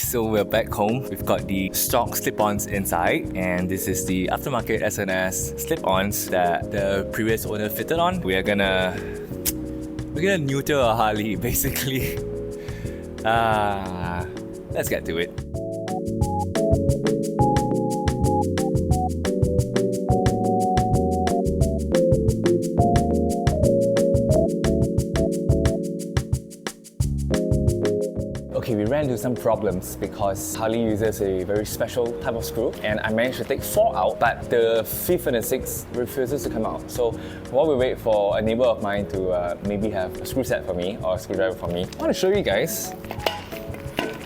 So we're back home. We've got the stock slip-ons inside, and this is the aftermarket SNS slip-ons that the previous owner fitted on. We're gonna neuter a Harley, basically. Let's get to it. Okay, we ran into some problems because Harley uses a very special type of screw, and I managed to take 4 out, but the 5th and the 6th refuses to come out. So while we wait for a neighbor of mine to maybe have a screw set for me or a screwdriver for me, I want to show you guys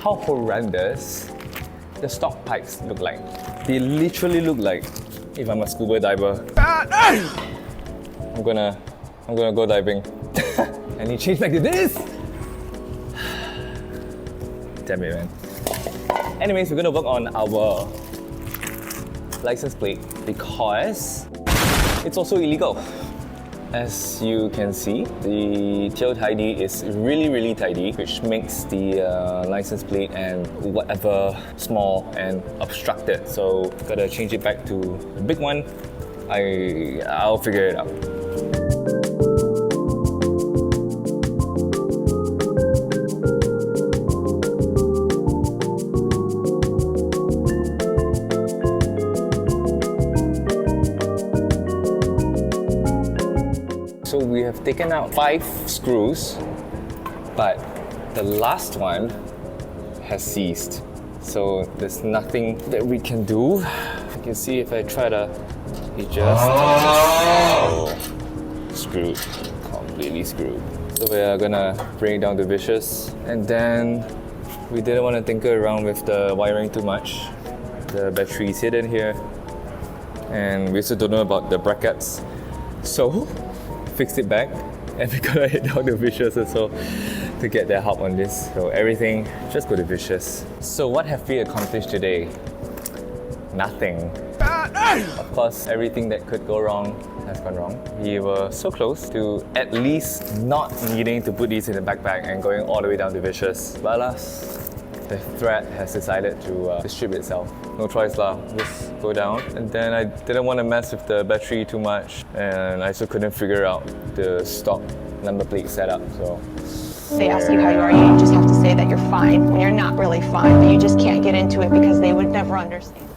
how horrendous the stock pipes look like. They literally look like if I'm a scuba diver. I'm gonna go diving. And he changed back to this! Damn it, man. Anyways, we're gonna work on our license plate because it's also illegal. As you can see, the tail tidy is really tidy, which makes the license plate and whatever small and obstructed. So gotta change it back to the big one. I'll figure it out. So we have taken out 5 screws, but the last one has seized. So there's nothing that we can do. You can see if I try to adjust, screwed, completely screwed. So we are gonna bring it down to vicious, and then we didn't want to tinker around with the wiring too much. The battery is hidden here, and we also don't know about the brackets. So fixed it back, and we gotta head down to Vicious also to get their help on this. So everything, just go to Vicious. So what have we accomplished today? Nothing. Of course, everything that could go wrong has gone wrong. We were so close to at least not needing to put these in the backpack and going all the way down to Vicious. But alas, the thread has decided to strip itself. No choice lah, just go down. And then I didn't want to mess with the battery too much, and I also couldn't figure out the stock number plate setup, so. They ask you how you are, you just have to say that you're fine when you're not really fine, but you just can't get into it because they would never understand.